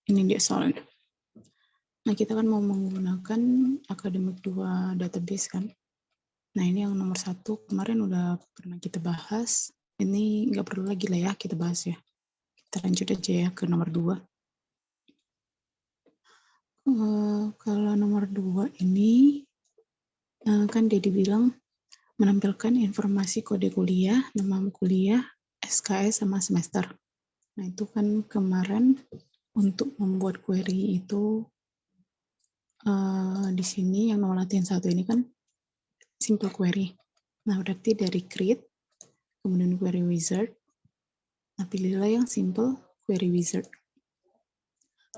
Ini dia soalnya. Nah, kita kan mau menggunakan Academic 2 database kan. Nah, ini yang nomor 1 kemarin udah pernah kita bahas. Ini nggak perlu lagi lah ya kita bahas ya. Kita lanjut aja ya ke nomor 2. Kalau nomor 2 ini kan dia dibilang menampilkan informasi kode kuliah, nama kuliah, SKS sama semester. Nah, itu kan kemarin untuk membuat query itu di sini yang nomor latihan 1 ini kan simple query. Nah, berarti dari create, kemudian query wizard. Nah, pilihlah yang simple query wizard.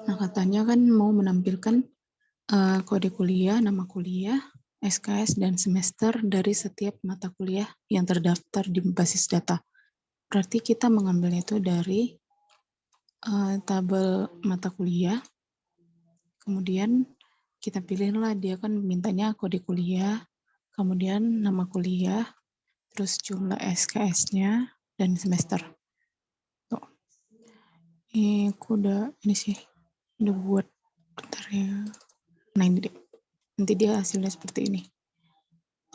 Nah, katanya kan mau menampilkan kode kuliah, nama kuliah, SKS, dan semester dari setiap mata kuliah yang terdaftar di basis data. Berarti kita mengambilnya itu dari tabel mata kuliah, kemudian kita pilihlah dia kan mintanya kode kuliah, kemudian nama kuliah, terus jumlah SKS-nya, dan semester. Tuh. Ini aku udah buat bentar ya. Nah, ini deh. Nanti dia hasilnya seperti ini.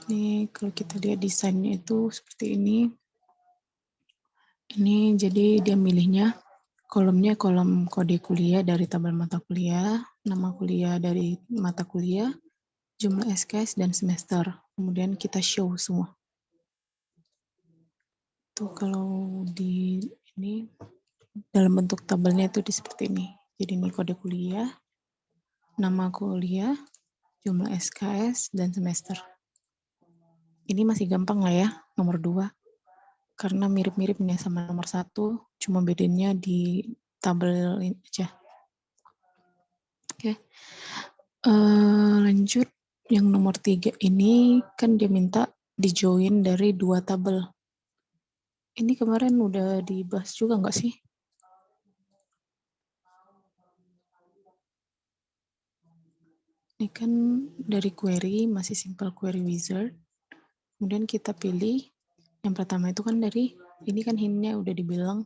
Ini kalau kita lihat desainnya itu seperti ini. Ini jadi dia milihnya kolomnya kolom kode kuliah dari tabel mata kuliah, nama kuliah dari mata kuliah, jumlah SKS dan semester. Kemudian kita show semua. Tuh kalau di ini dalam bentuk tabelnya itu seperti ini. Jadi ini kode kuliah, nama kuliah, jumlah SKS, dan semester. Ini masih gampang lah ya, nomor 2. Karena mirip-mirip nih sama nomor 1, cuma bedanya di tabel ini aja. Oke. Lanjut, yang nomor 3 ini kan dia minta di-join dari 2 tabel. Ini kemarin udah dibahas juga nggak sih? Ini kan dari query, masih simple query wizard. Kemudian kita pilih, yang pertama itu kan dari, ini kan hintnya udah dibilang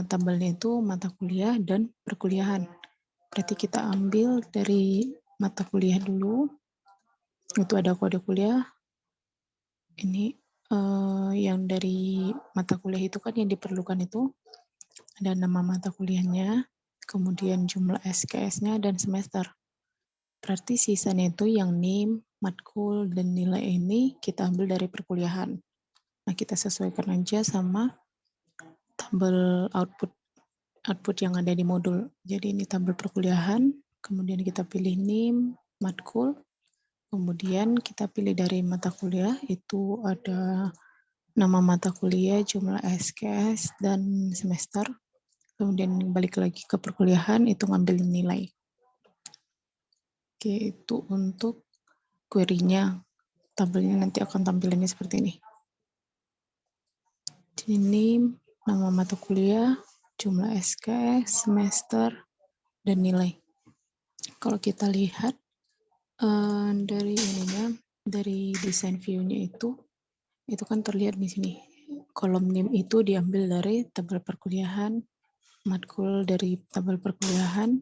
tabelnya itu mata kuliah dan perkuliahan. Berarti kita ambil dari mata kuliah dulu, itu ada kode kuliah. Ini yang dari mata kuliah itu kan yang diperlukan itu ada nama mata kuliahnya, kemudian jumlah SKS-nya, dan semester. Berarti sisanya itu yang NIM, matkul, dan nilai ini kita ambil dari perkuliahan. Nah, kita sesuaikan aja sama tabel output yang ada di modul. Jadi ini tabel perkuliahan, kemudian kita pilih NIM, matkul, kemudian kita pilih dari mata kuliah, itu ada nama mata kuliah, jumlah SKS, dan semester. Kemudian balik lagi ke perkuliahan, itu ngambil nilai. Oke, itu untuk query-nya. Tabelnya nanti akan tampilannya seperti ini. Ini nama mata kuliah, jumlah SKS, semester, dan nilai. Kalau kita lihat dari ininya, dari desain view-nya itu kan terlihat di sini. Kolom NIM itu diambil dari tabel perkuliahan, matkul dari tabel perkuliahan,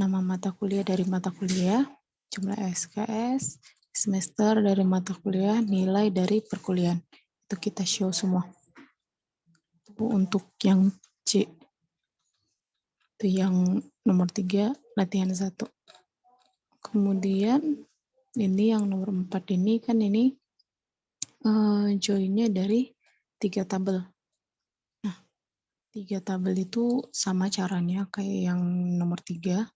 nama mata kuliah dari mata kuliah, jumlah SKS, semester dari mata kuliah, nilai dari perkuliahan. Itu kita show semua. Itu untuk yang C. Itu yang nomor 3, latihan 1. Kemudian ini yang nomor 4 ini kan ini join-nya dari 3 tabel. Nah, 3 tabel itu sama caranya kayak yang nomor 3.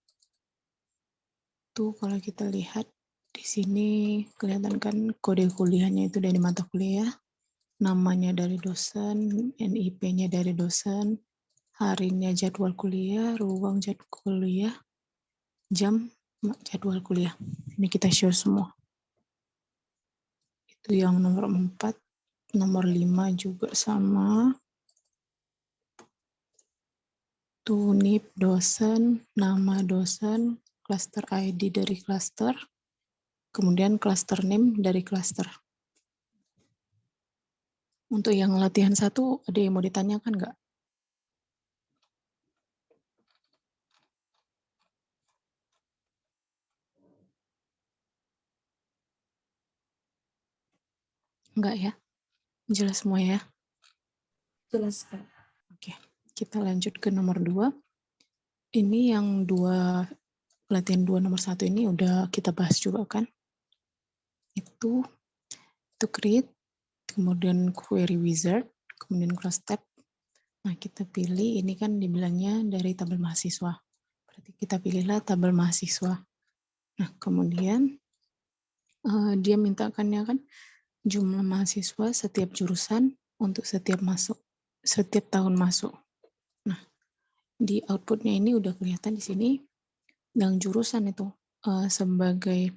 Tuh kalau kita lihat di sini kelihatan kan kode kuliahnya itu dari mata kuliah, namanya dari dosen, NIP-nya dari dosen, harinya jadwal kuliah, ruang jadwal kuliah, jam jadwal kuliah. Ini kita share semua. Itu yang nomor 4, nomor 5 juga sama. Tuh NIP dosen, nama dosen, cluster ID dari cluster, kemudian cluster name dari cluster. Untuk yang latihan 1, ada yang mau ditanyakan nggak? Enggak ya? Jelas semua ya? Jelas, Kak. Oke, kita lanjut ke nomor 2. Ini yang latihan 2 nomor 1 ini udah kita bahas juga kan? Itu create, kemudian query wizard, kemudian cross tab. Nah, kita pilih ini kan dibilangnya dari tabel mahasiswa. Berarti kita pilihlah tabel mahasiswa. Nah, kemudian dia mintakannya kan jumlah mahasiswa setiap jurusan untuk setiap tahun masuk. Nah, di outputnya ini udah kelihatan di sini yang jurusan itu sebagai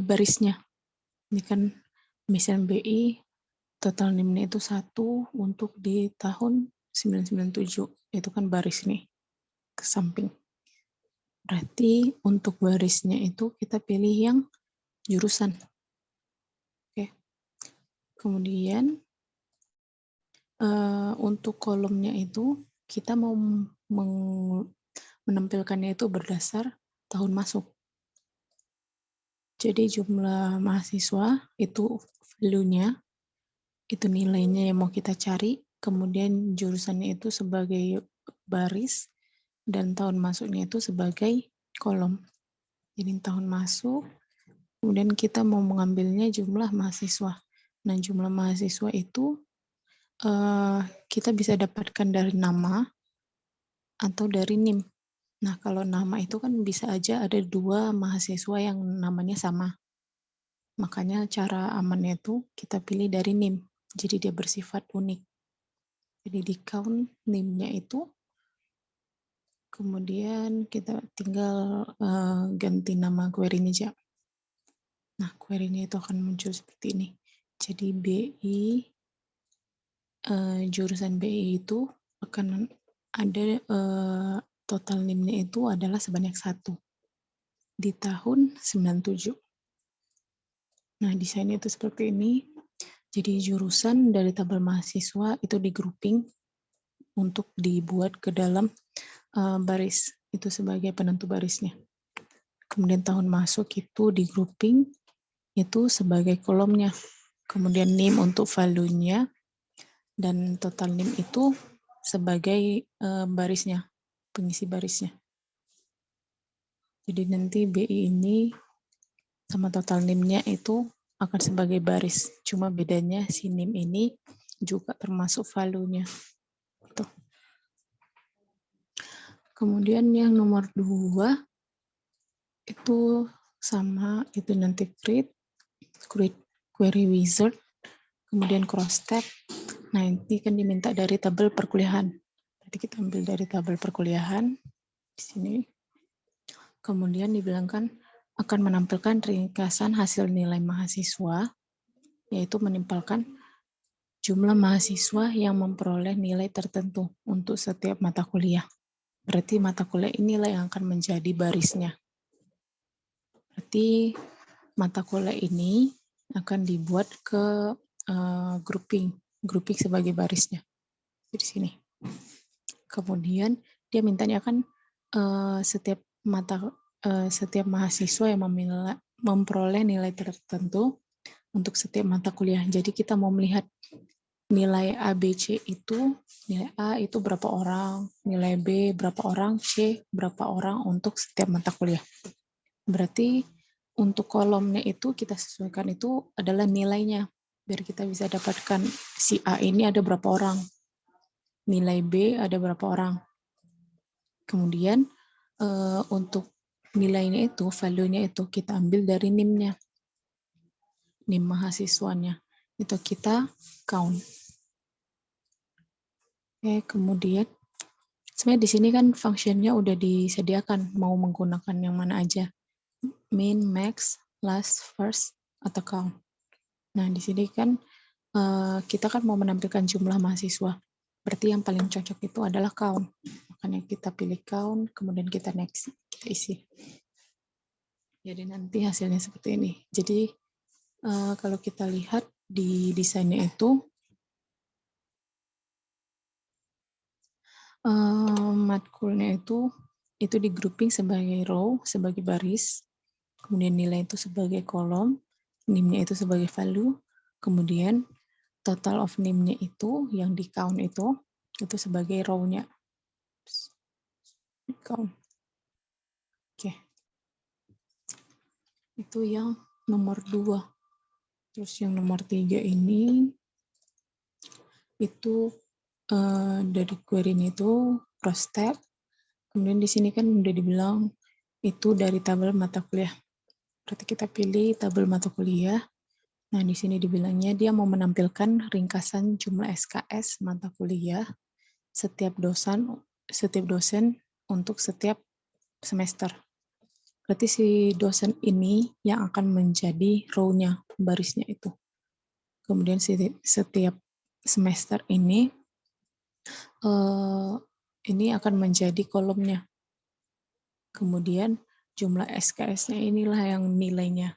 barisnya. Ini kan misalnya BI total NIM-nya itu 1 untuk di tahun 997. Itu kan baris nih ke samping. Berarti untuk barisnya itu kita pilih yang jurusan. Oke. Kemudian untuk kolomnya itu kita mau menampilkannya itu berdasar tahun masuk. Jadi jumlah mahasiswa itu value-nya, itu nilainya yang mau kita cari, kemudian jurusannya itu sebagai baris, dan tahun masuknya itu sebagai kolom. Jadi tahun masuk, kemudian kita mau mengambilnya jumlah mahasiswa. Nah, jumlah mahasiswa itu kita bisa dapatkan dari nama atau dari NIM. Nah, kalau nama itu kan bisa aja ada 2 mahasiswa yang namanya sama. Makanya cara amannya itu kita pilih dari NIM. Jadi dia bersifat unik. Jadi di count NIM-nya itu, kemudian kita tinggal ganti nama query-nya aja. Nah, query-nya itu akan muncul seperti ini. Jadi BI, jurusan BI itu akan ada total NIM-nya itu adalah sebanyak 1 di tahun 97. Nah, desainnya itu seperti ini. Jadi jurusan dari tabel mahasiswa itu di grouping untuk dibuat ke dalam baris, itu sebagai penentu barisnya. Kemudian tahun masuk itu di grouping itu sebagai kolomnya. Kemudian NIM untuk value-nya dan total NIM itu sebagai barisnya, pengisi barisnya. Jadi nanti BI ini sama total NIM-nya itu akan sebagai baris. Cuma bedanya si NIM ini juga termasuk value-nya. Gitu. Kemudian yang nomor 2 itu sama, itu nanti create query wizard, kemudian cross tab. Nah, ini kan diminta dari tabel perkuliahan. Berarti kita ambil dari tabel perkuliahan di sini. Kemudian dibilangkan akan menampilkan ringkasan hasil nilai mahasiswa, yaitu menimpalkan jumlah mahasiswa yang memperoleh nilai tertentu untuk setiap mata kuliah. Berarti mata kuliah inilah yang akan menjadi barisnya. Berarti mata kuliah ini akan dibuat ke grouping sebagai barisnya di sini. Kemudian dia mintanya kan setiap mahasiswa yang memperoleh nilai tertentu untuk setiap mata kuliah. Jadi kita mau melihat nilai A, B, C itu, nilai A itu berapa orang, nilai B berapa orang, C berapa orang untuk setiap mata kuliah. Berarti untuk kolomnya itu kita sesuaikan itu adalah nilainya, biar kita bisa dapatkan si A ini ada berapa orang, nilai B ada berapa orang. Kemudian untuk nilainya itu, value-nya itu kita ambil dari NIM-nya, NIM mahasiswanya. Itu kita count. Oke, kemudian sebenarnya di sini kan function-nya udah disediakan, mau menggunakan yang mana aja. Min, max, last, first, atau count. Nah, di sini kan kita kan mau menampilkan jumlah mahasiswa. Berarti yang paling cocok itu adalah count. Makanya kita pilih count, kemudian kita next, kita isi. Jadi nanti hasilnya seperti ini. Jadi kalau kita lihat di desainnya itu, matkulnya itu di grouping sebagai row, sebagai baris, kemudian nilai itu sebagai kolom, NIM-nya itu sebagai value, kemudian total of NIM-nya itu yang di count itu sebagai row-nya. Count. Oke. Itu yang nomor 2. Terus yang nomor 3 ini itu dari query ini itu cross tab. Kemudian di sini kan udah dibilang itu dari tabel mata kuliah. Berarti kita pilih tabel mata kuliah. Nah, di sini dibilangnya dia mau menampilkan ringkasan jumlah SKS mata kuliah setiap dosen untuk setiap semester. Berarti si dosen ini yang akan menjadi row-nya, barisnya itu. Kemudian setiap semester ini akan menjadi kolomnya. Kemudian jumlah SKS-nya inilah yang nilainya.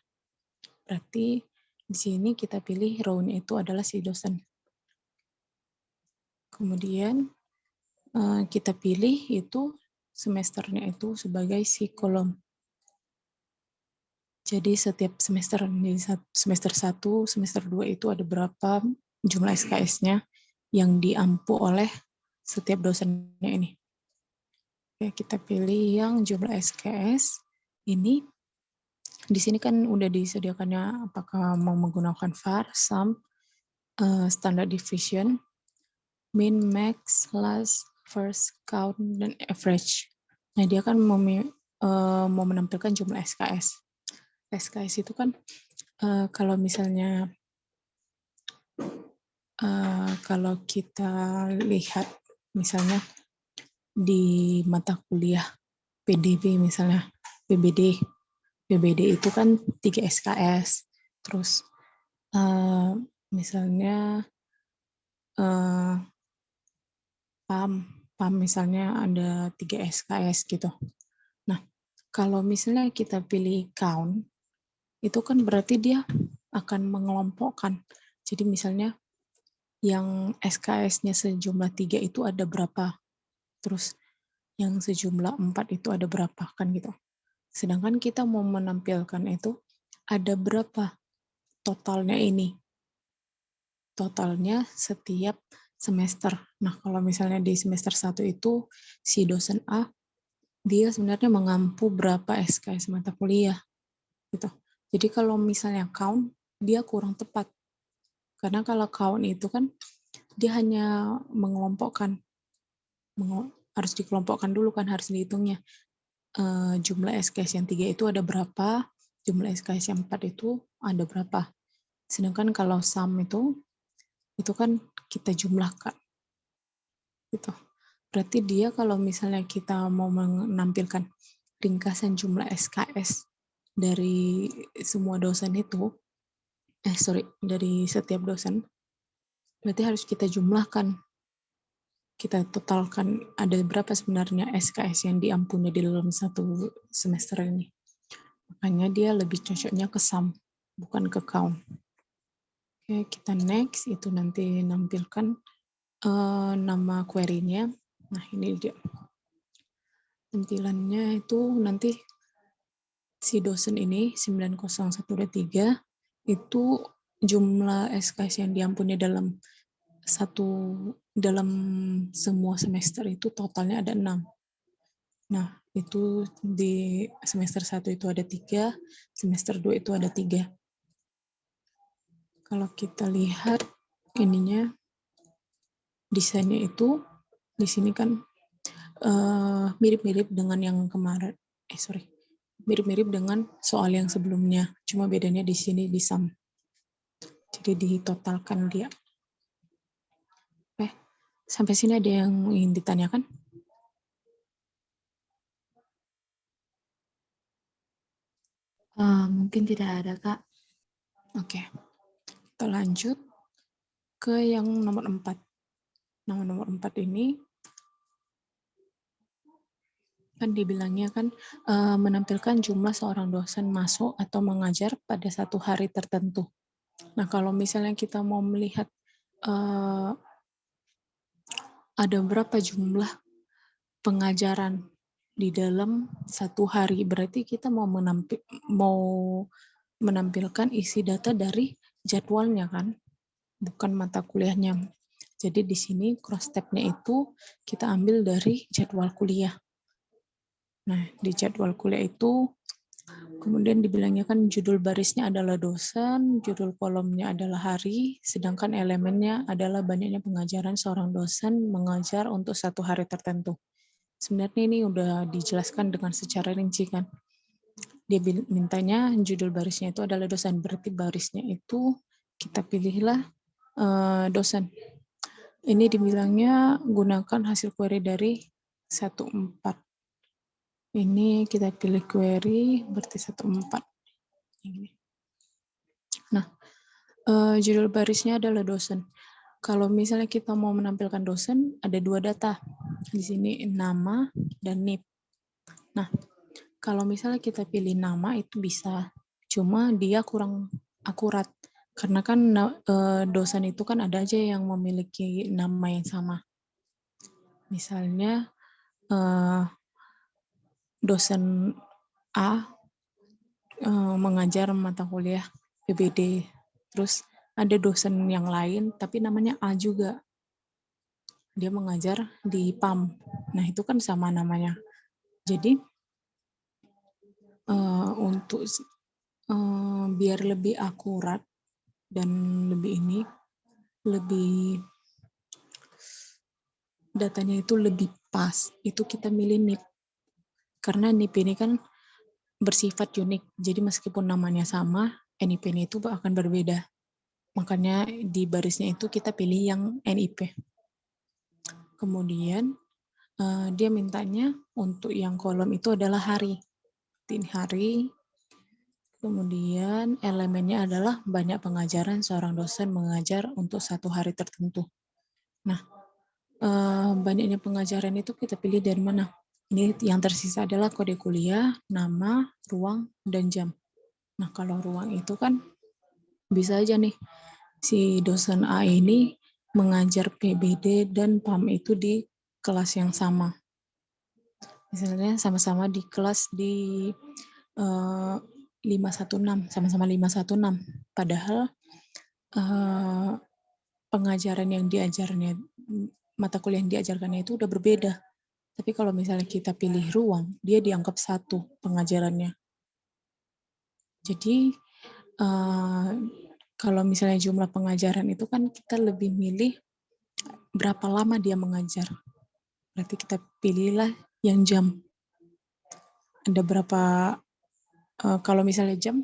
Berarti di sini kita pilih row-nya itu adalah si dosen. Kemudian kita pilih itu semesternya itu sebagai si kolom. Jadi setiap semester, di semester 1, semester 2 itu ada berapa jumlah SKS-nya yang diampu oleh setiap dosennya ini. Oke, kita pilih yang jumlah SKS ini. Di sini kan udah disediakannya apakah mau menggunakan var, sum, standard deviation, min, max, last, first, count, dan average. Nah, dia kan mau menampilkan jumlah SKS. SKS itu kan kalau misalnya kalau kita lihat misalnya di mata kuliah PDB misalnya, PBD itu kan 3 SKS. Terus misalnya PAM misalnya ada 3 SKS gitu. Nah, kalau misalnya kita pilih count, itu kan berarti dia akan mengelompokkan. Jadi misalnya yang SKS-nya sejumlah 3 itu ada berapa, terus yang sejumlah 4 itu ada berapa, kan gitu. Sedangkan kita mau menampilkan itu ada berapa totalnya ini. Totalnya setiap semester. Nah, kalau misalnya di semester 1 itu si dosen A, dia sebenarnya mengampu berapa SKS mata kuliah gitu. Jadi kalau misalnya count, dia kurang tepat. Karena kalau count itu kan dia hanya mengelompokkan, harus dikelompokkan dulu kan, harus dihitungnya. Jumlah SKS yang 3 itu ada berapa, jumlah SKS yang 4 itu ada berapa. Sedangkan kalau sum itu kan kita jumlahkan. Gitu. Berarti dia kalau misalnya kita mau menampilkan ringkasan jumlah SKS dari semua dosen itu, dari setiap dosen, berarti harus kita jumlahkan. Kita totalkan ada berapa sebenarnya SKS yang diampuni di dalam satu semester ini. Makanya dia lebih cocoknya ke sum, bukan ke count. Oke, kita next, itu nanti nampilkan nama query-nya. Nah, ini dia. Tampilannya itu nanti si dosen ini 90123 itu jumlah SKS yang diampuni dalam semua semester itu totalnya ada 6. Nah, itu di semester 1 itu ada 3, semester 2 itu ada 3. Kalau kita lihat ininya, desainnya itu di sini kan mirip-mirip dengan yang kemarin. Mirip-mirip dengan soal yang sebelumnya, cuma bedanya di sini di sum. Jadi ditotalkan dia. Sampai sini ada yang ingin ditanyakan? Mungkin tidak ada, Kak. Oke. Kita lanjut ke yang nomor 4. Nah, nomor 4 ini Kan dibilangnya kan menampilkan jumlah seorang dosen masuk atau mengajar pada satu hari tertentu. Nah, kalau misalnya kita mau melihat ada berapa jumlah pengajaran di dalam satu hari, berarti kita mau menampilkan isi data dari jadwalnya kan, bukan mata kuliahnya. Jadi di sini cross step-nya itu kita ambil dari jadwal kuliah. Nah, di jadwal kuliah itu kemudian dibilangnya kan judul barisnya adalah dosen, judul kolomnya adalah hari, sedangkan elemennya adalah banyaknya pengajaran seorang dosen mengajar untuk satu hari tertentu. Sebenarnya ini udah dijelaskan dengan secara rinci kan. Dia mintanya judul barisnya itu adalah dosen, berarti barisnya itu kita pilihlah dosen. Ini dibilangnya gunakan hasil query dari 14. Ini kita pilih query berarti 14. Ini. Nah, judul barisnya adalah dosen. Kalau misalnya kita mau menampilkan dosen, ada dua data. Di sini nama dan NIP. Nah, kalau misalnya kita pilih nama itu bisa, cuma dia kurang akurat. Karena kan dosen itu kan ada aja yang memiliki nama yang sama. Misalnya dosen A mengajar mata kuliah PBD. Terus ada dosen yang lain tapi namanya A juga. Dia mengajar di PAM. Nah, itu kan sama namanya. Jadi untuk biar lebih akurat dan lebih datanya itu lebih pas, itu kita milih NIP. Karena NIP ini kan bersifat unik. Jadi meskipun namanya sama, NIP-nya itu akan berbeda. Makanya di barisnya itu kita pilih yang NIP. Kemudian dia mintanya untuk yang kolom itu adalah hari. Ini hari. Kemudian elemennya adalah banyak pengajaran seorang dosen mengajar untuk satu hari tertentu. Nah, banyaknya pengajaran itu kita pilih dari mana? Ini yang tersisa adalah kode kuliah, nama, ruang, dan jam. Nah, kalau ruang itu kan bisa aja nih, si dosen A ini mengajar PBD dan PAM itu di kelas yang sama. Misalnya sama-sama di kelas di 516, sama-sama 516. Padahal pengajaran yang diajarnya, mata kuliah yang diajarkannya itu udah berbeda. Tapi kalau misalnya kita pilih ruang, dia dianggap satu pengajarannya. Jadi kalau misalnya jumlah pengajaran itu kan kita lebih milih berapa lama dia mengajar. Berarti kita pilihlah yang jam. Ada berapa, kalau misalnya jam,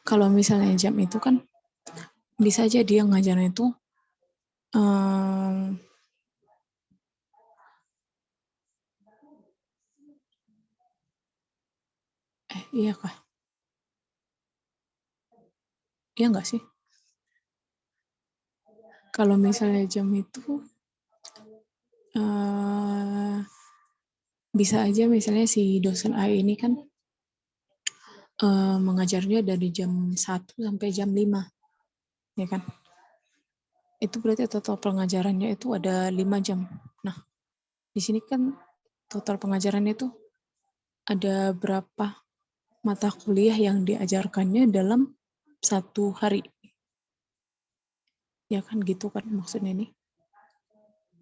kalau misalnya jam itu kan bisa aja dia ngajarnya itu iya kah? Iya nggak sih? Kalau misalnya jam itu bisa aja misalnya si dosen A ini kan mengajarnya dari jam 1 sampai jam 5, ya kan? Itu berarti total pengajarannya itu ada 5 jam. Nah, di sini kan total pengajarannya itu ada berapa mata kuliah yang diajarkannya dalam satu hari. Ya kan gitu kan maksudnya nih.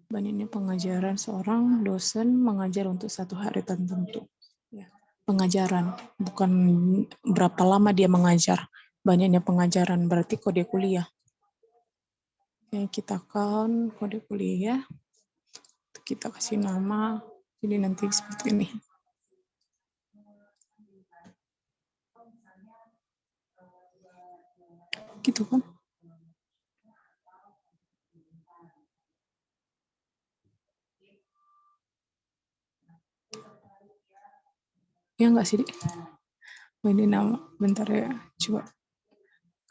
Banyaknya pengajaran seorang dosen mengajar untuk satu hari tertentu. Ya. Pengajaran, bukan berapa lama dia mengajar. Banyaknya pengajaran, berarti kode kuliah. Oke, kita kan kode kuliah. Kita kasih nama, jadi nanti seperti ini. Gitu kan. Ya enggak sih, Dik? Ini nama, bentar ya, coba.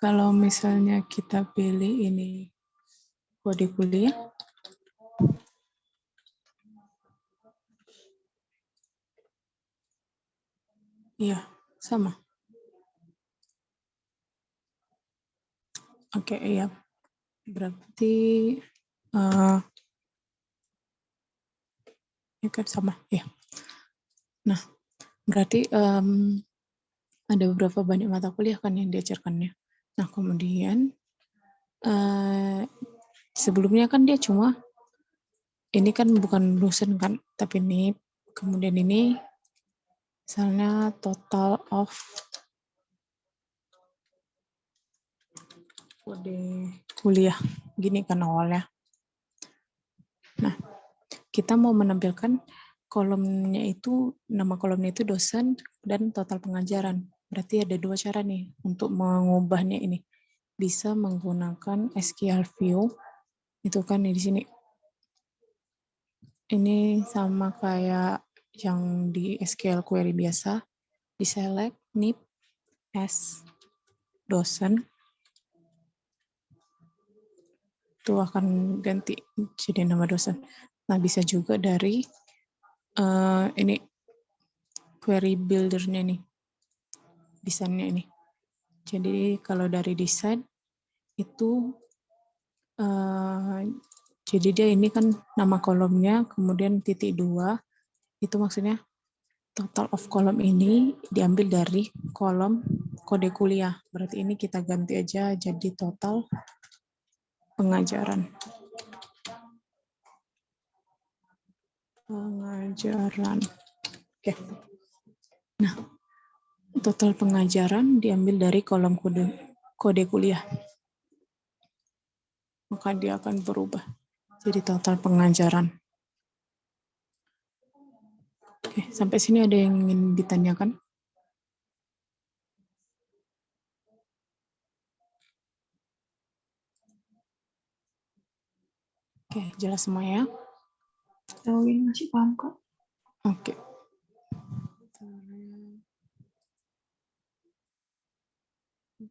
Kalau misalnya kita pilih ini kode kuliah, Iya, sama. Oke, iya. Berarti ya kan sama, ya. Nah, berarti ada beberapa banyak mata kuliah kan yang diajarkannya. Nah, kemudian sebelumnya kan dia cuma ini kan bukan dosen kan, tapi ini kemudian ini misalnya total of kode kuliah gini kan awalnya. Nah, kita mau menampilkan kolomnya itu, nama kolomnya itu dosen dan total pengajaran. Berarti ada dua cara nih untuk mengubahnya ini. Bisa menggunakan SQL View, itu kan di sini. Ini sama kayak yang di SQL query biasa, di select NIP as dosen, itu akan ganti jadi nama dosen. Nah, bisa juga dari ini query builder-nya nih, desainnya ini. Jadi kalau dari desain itu jadi dia ini kan nama kolomnya, kemudian titik 2, itu maksudnya total of kolom ini diambil dari kolom kode kuliah. Berarti ini kita ganti aja jadi total pengajaran. Pengajaran. Oke. Nah, total pengajaran diambil dari kolom kode kuliah. Maka dia akan berubah jadi total pengajaran. Oke, sampai sini ada yang ingin ditanyakan? Oke, jelas semua ya? Tahu ini masih paham kok. Oke.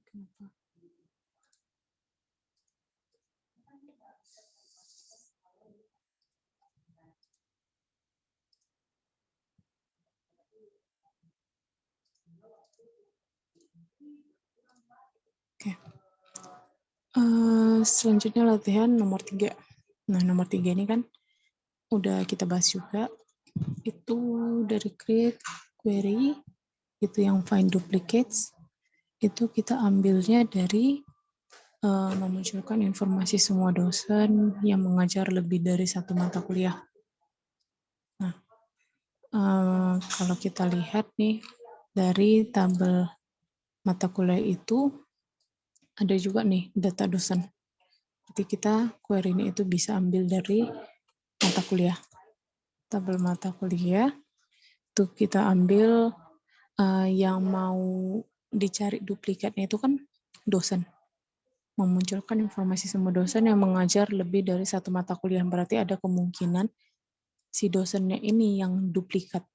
Kenapa? Oke. Selanjutnya latihan nomor 3. Nah, nomor 3 ini kan udah kita bahas juga. Itu dari create query, itu yang find duplicates, itu kita ambilnya dari memunculkan informasi semua dosen yang mengajar lebih dari satu mata kuliah. Nah, kalau kita lihat nih, dari tabel mata kuliah itu ada juga nih data dosen. Jadi kita query ini itu bisa ambil dari mata kuliah. Tabel mata kuliah itu kita ambil yang mau dicari duplikatnya itu kan dosen. Memunculkan informasi semua dosen yang mengajar lebih dari satu mata kuliah. Berarti ada kemungkinan si dosennya ini yang duplikat.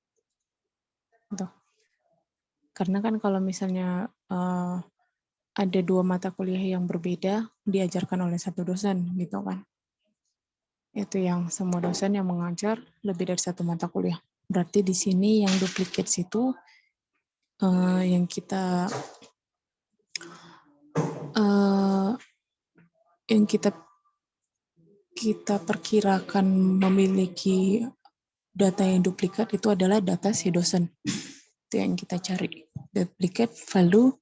Gitu. Karena kan kalau misalnya ada dua mata kuliah yang berbeda diajarkan oleh satu dosen gitu kan. Itu yang semua dosen yang mengajar lebih dari satu mata kuliah. Berarti di sini yang duplikat itu yang kita perkirakan memiliki data yang duplikat itu adalah data si dosen. Itu yang kita cari. Duplicate value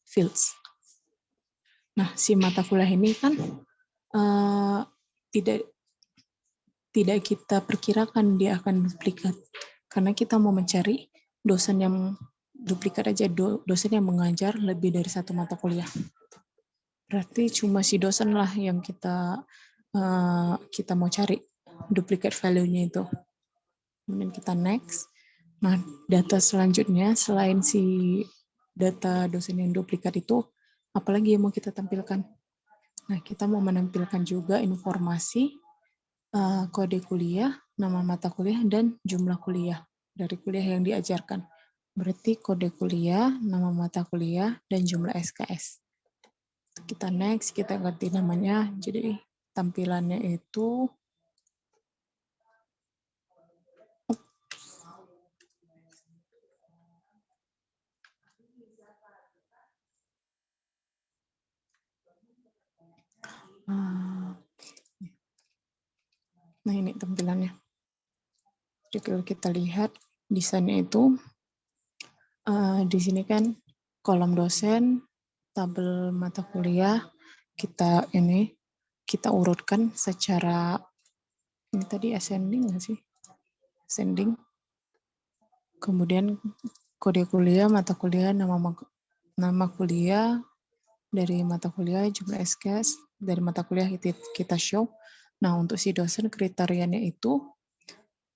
fields. Nah, si mata kuliah ini kan tidak kita perkirakan dia akan duplikat. Karena kita mau mencari dosen yang duplikat aja, dosen yang mengajar lebih dari satu mata kuliah. Berarti cuma si dosen lah yang kita mau cari duplicate value-nya itu. Kemudian kita next. Nah, data selanjutnya selain si data dosen yang duplikat itu, apalagi yang mau kita tampilkan? Nah, kita mau menampilkan juga informasi kode kuliah, nama mata kuliah, dan jumlah kuliah dari kuliah yang diajarkan. Berarti kode kuliah, nama mata kuliah, dan jumlah SKS. Kita next, kita ganti namanya. Jadi tampilannya itu Nah, ini tampilannya. Jadi kalau kita lihat desainnya itu, di sini kan kolom dosen, tabel mata kuliah, kita urutkan secara, ini tadi ascending nggak sih? Ascending. Kemudian kode kuliah, mata kuliah, nama kuliah, dari mata kuliah, jumlah SKS, dari mata kuliah kita show. Nah, untuk si dosen kriterianya itu,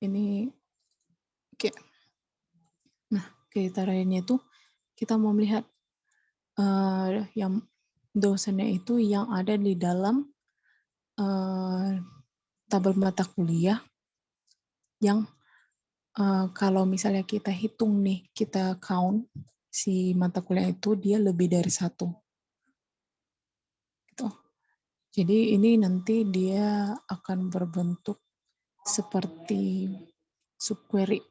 ini, nah kriterianya itu kita mau melihat yang dosennya itu yang ada di dalam tabel mata kuliah yang kalau misalnya kita hitung nih, kita count si mata kuliah itu dia lebih dari 1. Gitu. Jadi ini nanti dia akan berbentuk seperti subquery.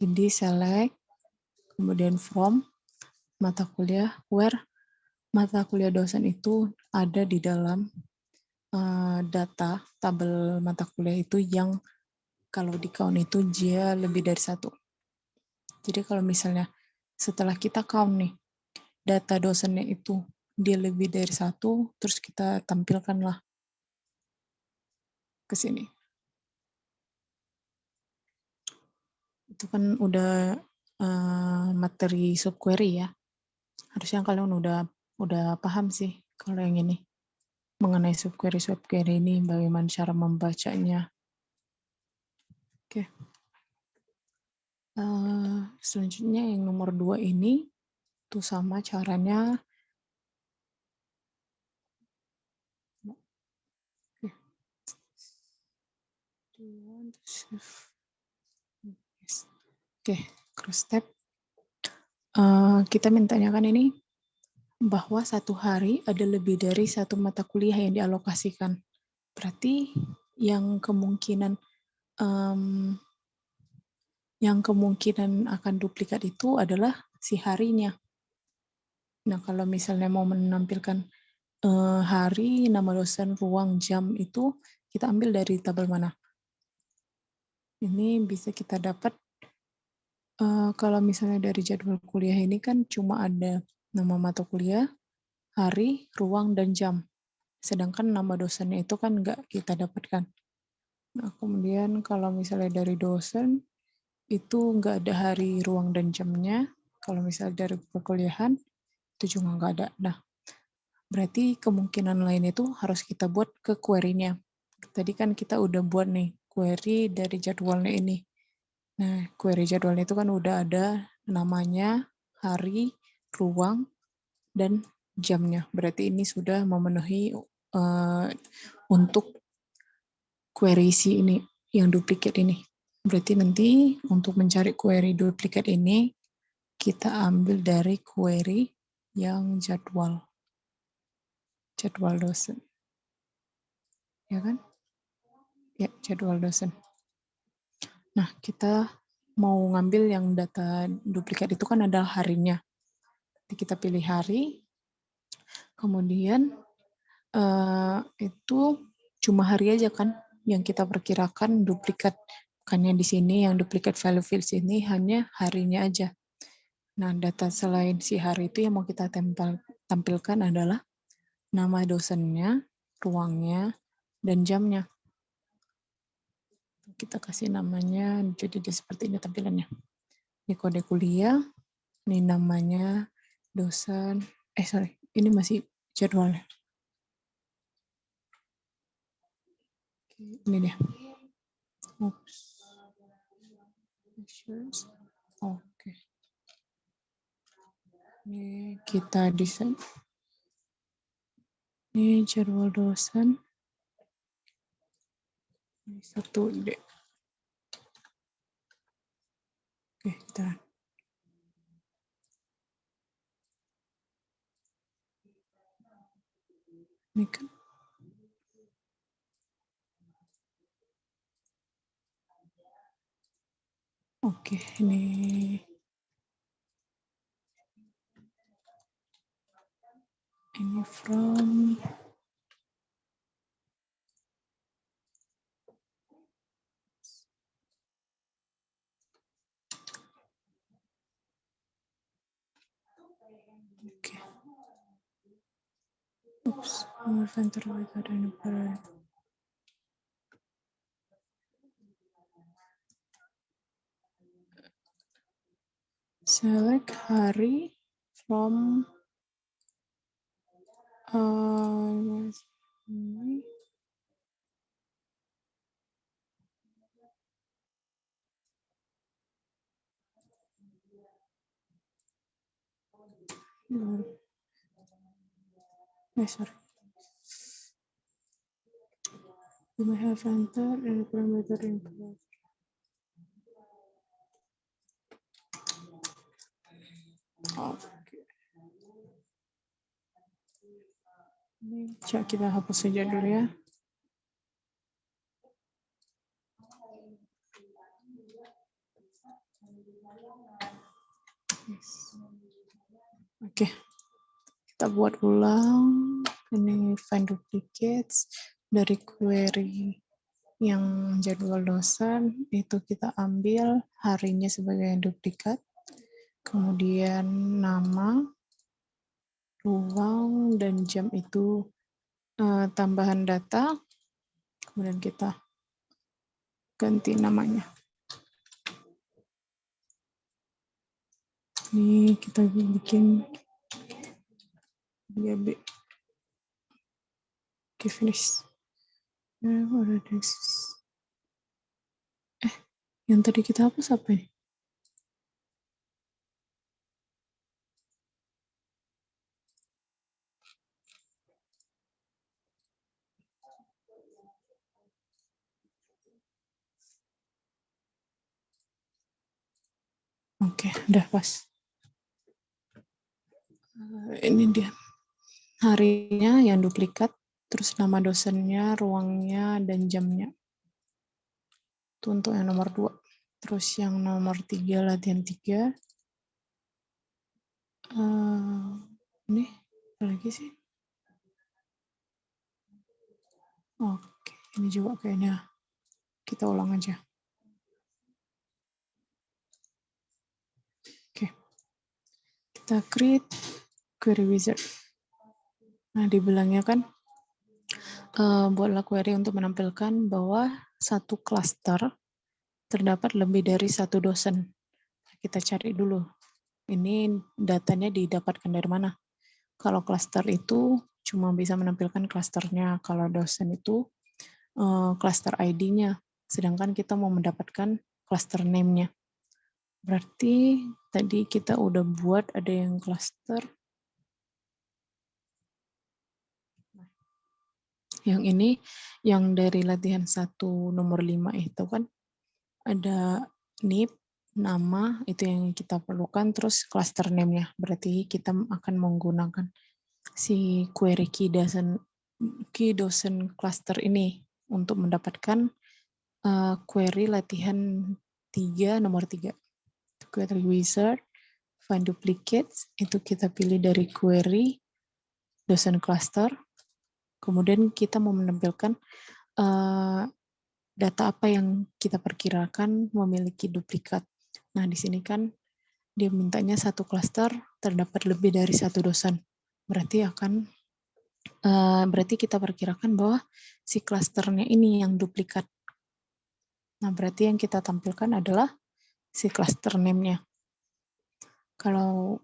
Jadi select, kemudian from, mata kuliah, where mata kuliah dosen itu ada di dalam data tabel mata kuliah itu yang kalau di count itu dia lebih dari 1. Jadi kalau misalnya setelah kita count nih, data dosennya itu dia lebih dari 1, terus kita tampilkanlah ke sini. Itu kan udah materi subquery ya. Harusnya kalian udah paham sih kalau yang ini. Mengenai subquery ini, bagaimana cara membacanya. Oke. Selanjutnya yang nomor 2 ini, itu sama caranya. Oke, cross step. Kita mintanya kan ini bahwa satu hari ada lebih dari 1 mata kuliah yang dialokasikan. Berarti yang kemungkinan akan duplikat itu adalah si harinya. Nah, kalau misalnya mau menampilkan hari, nama dosen, ruang, jam itu kita ambil dari tabel mana? Ini bisa kita dapat kalau misalnya dari jadwal kuliah ini kan cuma ada nama mata kuliah, hari, ruang, dan jam. Sedangkan nama dosennya itu kan nggak kita dapatkan. Nah, kemudian kalau misalnya dari dosen, itu nggak ada hari, ruang, dan jamnya. Kalau misalnya dari perkuliahan, itu juga nggak ada. Nah, berarti kemungkinan lain itu harus kita buat ke query-nya. Tadi kan kita udah buat nih, query dari jadwalnya ini. Nah, query jadwalnya itu kan udah ada namanya, hari, ruang, dan jamnya. Berarti ini sudah memenuhi untuk query si ini, yang duplikat ini. Berarti nanti untuk mencari query duplikat ini, kita ambil dari query yang jadwal dosen. Ya kan? Ya, jadwal dosen. Nah, kita mau ngambil yang data duplikat itu kan ada harinya. Jadi kita pilih hari, kemudian itu cuma hari aja kan yang kita perkirakan duplikat. Bukannya di sini yang duplikat value fields ini hanya harinya aja. Nah, data selain si hari itu yang mau kita tampilkan adalah nama dosennya, ruangnya, dan jamnya. Kita kasih namanya, jadi dia seperti ini tampilannya. Ini kode kuliah, ini namanya dosen, ini masih jadwalnya. Ini dia. Oops. Oke. Ini kita desain. Ini jadwal dosen. Ini 1D. Oke, kita. Ini kan. Oke, ini from Oke. Oops, inventor ada ini. Select hari from sorry. You may have entered and parameter input. Oke. Ini kita hapus saja dulu ya. Oke, kita buat ulang. Ini find duplicates dari query yang jadwal dosen itu kita ambil harinya sebagai yang duplikat, kemudian nama, ruang dan jam itu tambahan data, kemudian kita ganti namanya. Ini kita bikin BAB. Oke, finish. Yang tadi kita hapus apa ya? Oke, udah pas. Ini dia. Harinya yang duplikat, terus nama dosennya, ruangnya, dan jamnya. Itu untuk yang nomor 2. Terus yang nomor 3, latihan 3. Ini apa lagi sih? Oke, ini juga kayaknya kita ulang aja. Oke, kita create query wizard. Nah, dibilangnya kan, buatlah query untuk menampilkan bahwa satu klaster terdapat lebih dari satu dosen. Kita cari dulu. Ini datanya didapatkan dari mana? Kalau klaster itu cuma bisa menampilkan klasternya. Kalau dosen itu klaster ID-nya. Sedangkan kita mau mendapatkan klaster name-nya. Berarti tadi kita udah buat ada yang klaster. Yang ini, yang dari latihan 1 nomor 5 itu kan ada NIP, nama, itu yang kita perlukan, terus cluster name-nya. Berarti kita akan menggunakan si query key dosen cluster ini untuk mendapatkan query latihan 3 nomor 3. Query wizard, find duplicates, itu kita pilih dari query dosen cluster. Kemudian kita mau menampilkan data apa yang kita perkirakan memiliki duplikat. Nah, di sini kan dia mintanya satu klaster terdapat lebih dari satu dosen. Berarti berarti kita perkirakan bahwa si klasternya ini yang duplikat. Nah, berarti yang kita tampilkan adalah si cluster name-nya. Kalau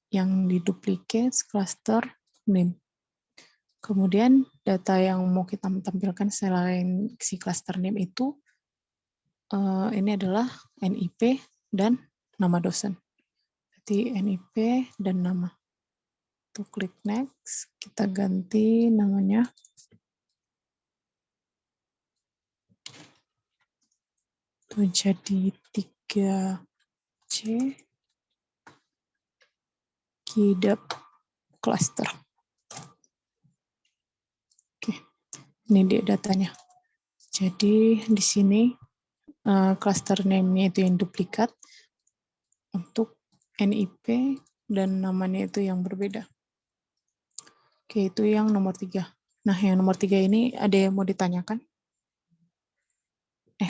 yang diduplicate cluster name. Kemudian data yang mau kita tampilkan selain si cluster name itu ini adalah NIP dan nama dosen. Jadi NIP dan nama. Tuh klik next, kita ganti namanya. Tuh jadi 3C KIDAP cluster. Oke, ini dia datanya. Jadi di sini cluster name-nya itu yang duplikat untuk NIP dan namanya itu yang berbeda. Oke, itu yang nomor 3. Nah, yang nomor 3 ini ada yang mau ditanyakan?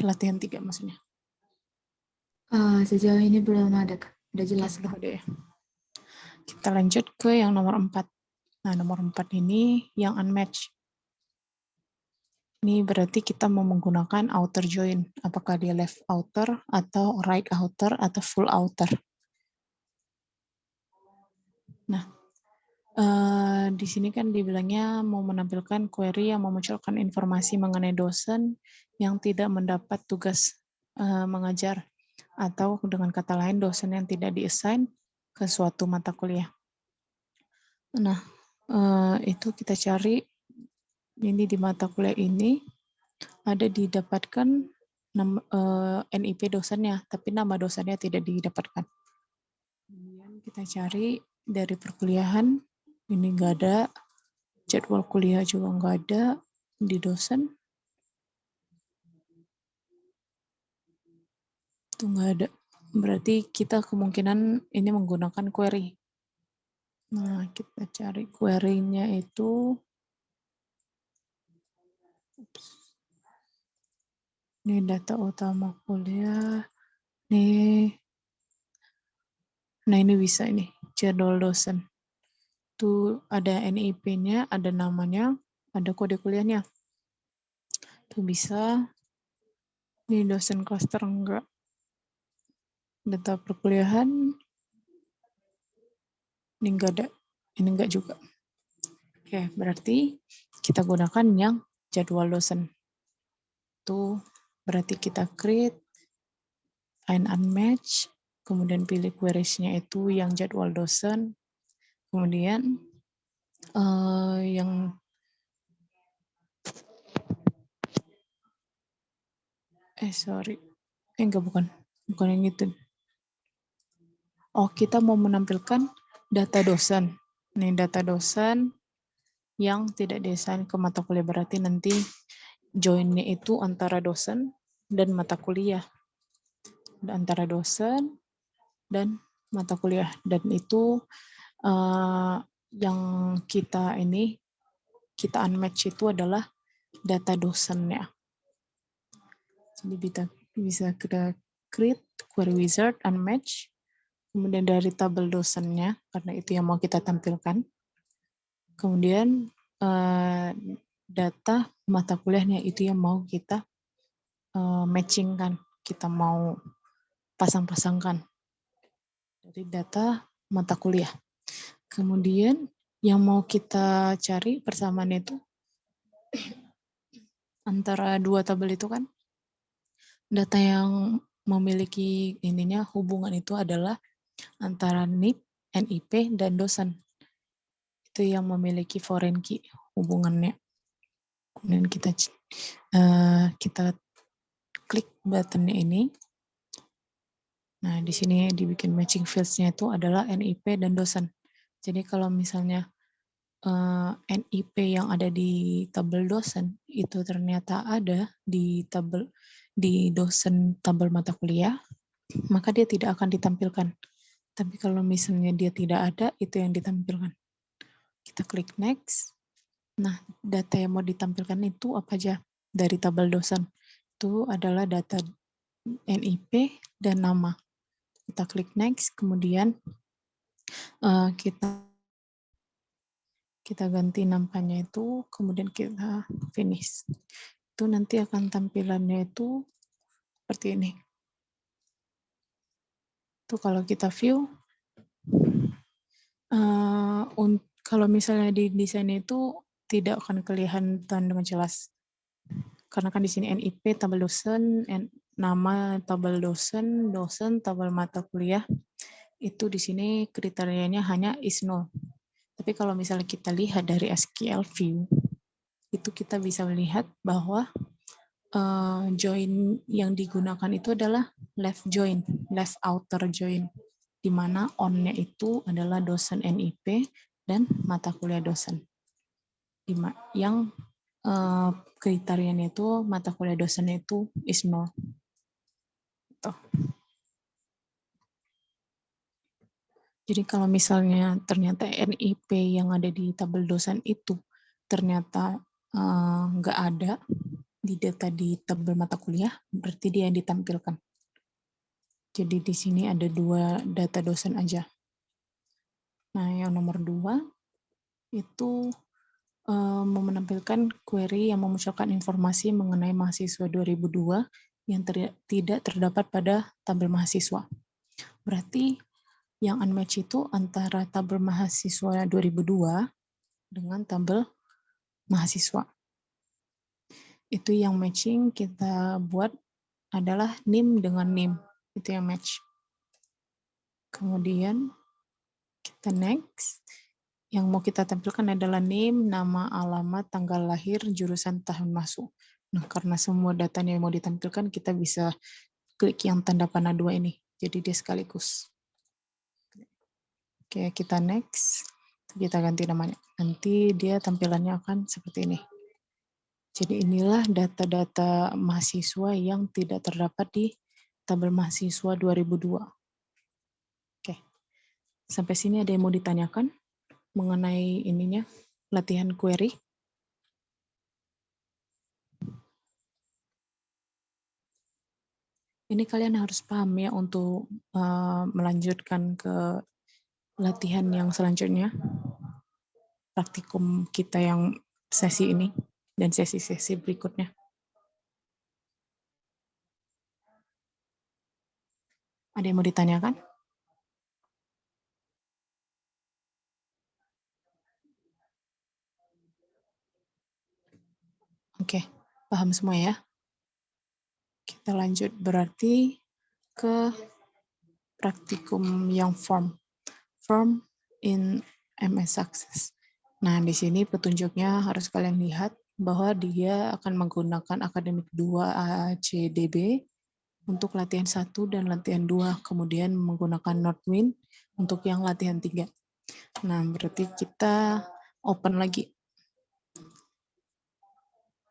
Latihan 3 maksudnya. Sejauh ini belum ada, Kak. Udah jelas, Oke, Kak. udah ya. Kita lanjut ke yang nomor 4. Nah, nomor 4 ini yang unmatched. Ini berarti kita mau menggunakan outer join. Apakah dia left outer, atau right outer, atau full outer. Nah, di sini kan dibilangnya mau menampilkan query yang memunculkan informasi mengenai dosen yang tidak mendapat tugas mengajar, atau dengan kata lain dosen yang tidak diassign ke suatu mata kuliah. Nah, itu kita cari ini di mata kuliah ini ada didapatkan NIP dosennya, tapi nama dosennya tidak didapatkan. Kemudian kita cari dari perkuliahan, ini nggak ada, jadwal kuliah juga nggak ada di dosen, itu nggak ada. Berarti kita kemungkinan ini menggunakan query. Nah, kita cari query-nya itu, ini data utama kuliah, nih, nah ini bisa ini, jadwal dosen. Tuh ada NIP-nya, ada namanya, ada kode kuliahnya. Tuh bisa, ini dosen klaster enggak. Data perkuliahan, ini enggak ada, ini enggak juga. Oke, berarti kita gunakan yang jadwal dosen. Tuh berarti kita create, find unmatched, kemudian pilih queries-nya itu yang jadwal dosen, kemudian yang bukan yang itu. Oh, kita mau menampilkan data dosen. Nih data dosen yang tidak diassign ke mata kuliah, berarti nanti join-nya itu antara dosen dan mata kuliah. Antara dosen dan mata kuliah. Dan itu yang kita unmatch itu adalah data dosennya. Jadi bisa kita create query wizard unmatch, kemudian dari tabel dosennya, karena itu yang mau kita tampilkan. Kemudian data mata kuliahnya itu yang mau kita matchingkan, kita mau pasang-pasangkan dari data mata kuliah. Kemudian yang mau kita cari persamaan itu antara dua tabel itu kan, data yang memiliki hubungan itu adalah antara NIP, NIP, dan dosen. Itu yang memiliki foreign key hubungannya. Kemudian kita klik buttonnya ini. Nah, di sini dibikin matching fields-nya itu adalah NIP dan dosen. Jadi kalau misalnya NIP yang ada di tabel dosen itu ternyata ada di dosen tabel mata kuliah, maka dia tidak akan ditampilkan. Tapi kalau misalnya dia tidak ada, itu yang ditampilkan. Kita klik next. Nah, data yang mau ditampilkan itu apa aja dari tabel dosen? Itu adalah data NIP dan nama. Kita klik next, kemudian kita ganti namanya itu, kemudian kita finish. Itu nanti akan tampilannya itu seperti ini. Itu kalau kita view, kalau misalnya di desain itu tidak akan kelihatan dengan jelas. Karena kan di sini NIP tabel dosen, nama tabel dosen, tabel mata kuliah, itu di sini kriterianya hanya is null. Tapi kalau misalnya kita lihat dari SQL view, itu kita bisa melihat bahwa join yang digunakan itu adalah left join, left outer join, di mana on-nya itu adalah dosen NIP dan mata kuliah dosen. Yang kriterianya itu mata kuliah dosen itu is null. Tuh. Jadi kalau misalnya ternyata NIP yang ada di tabel dosen itu ternyata nggak ada di data di tabel mata kuliah, berarti dia yang ditampilkan. Jadi di sini ada 2 data dosen aja. Nah, yang nomor 2 itu menampilkan query yang memunculkan informasi mengenai mahasiswa 2002 yang tidak terdapat pada tabel mahasiswa. Berarti yang unmatched itu antara tabel mahasiswa 2002 dengan tabel mahasiswa. Itu yang matching kita buat adalah NIM dengan NIM. Itu yang match. Kemudian kita next. Yang mau kita tampilkan adalah NIM, nama, alamat, tanggal lahir, jurusan, tahun masuk. Nah, karena semua datanya yang mau ditampilkan, kita bisa klik yang tanda panah 2 ini. Jadi dia sekaligus. Oke, kita next. Kita ganti namanya. Nanti dia tampilannya akan seperti ini. Jadi inilah data-data mahasiswa yang tidak terdapat di tabel mahasiswa 2002. Oke, sampai sini ada yang mau ditanyakan mengenai ininya, latihan query? Ini kalian harus paham ya untuk melanjutkan ke latihan yang selanjutnya, praktikum kita yang sesi ini dan sesi-sesi berikutnya. Ada yang mau ditanyakan? Oke, paham semua ya? Kita lanjut berarti ke praktikum yang form in MS Access. Nah, di sini petunjuknya harus kalian lihat bahwa dia akan menggunakan akademik 2 ACDB untuk latihan 1 dan latihan 2, kemudian menggunakan Nordwind untuk yang latihan 3. Nah, berarti kita open lagi.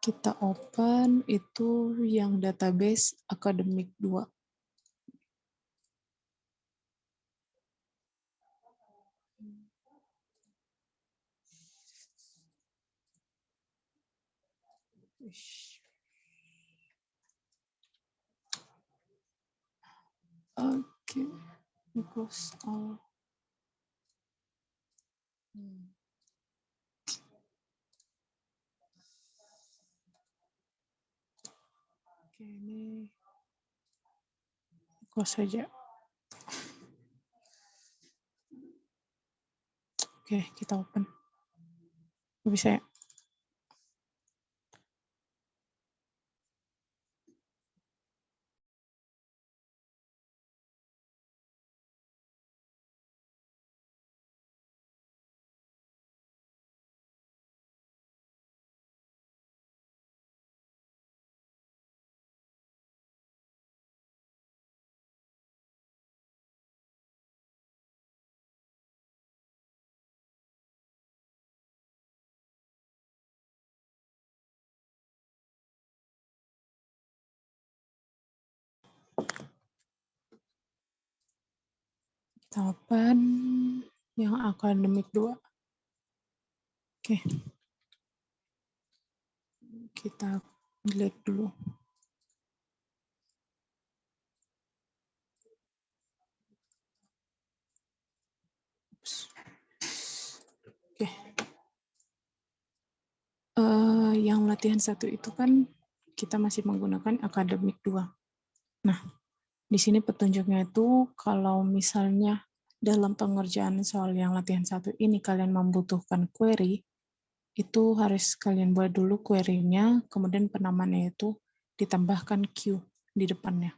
Kita open itu yang database akademik 2. Oke, close all. Oke, ini close saja. Oke, kita open. Bisa ya? Kita open yang akademik 2. Oke. Kita delete dulu. Oke. Yang latihan 1 itu kan kita masih menggunakan akademik 2. Nah, di sini petunjuknya itu kalau misalnya dalam pengerjaan soal yang latihan 1 ini kalian membutuhkan query, itu harus kalian buat dulu query-nya, kemudian penamaannya itu ditambahkan Q di depannya.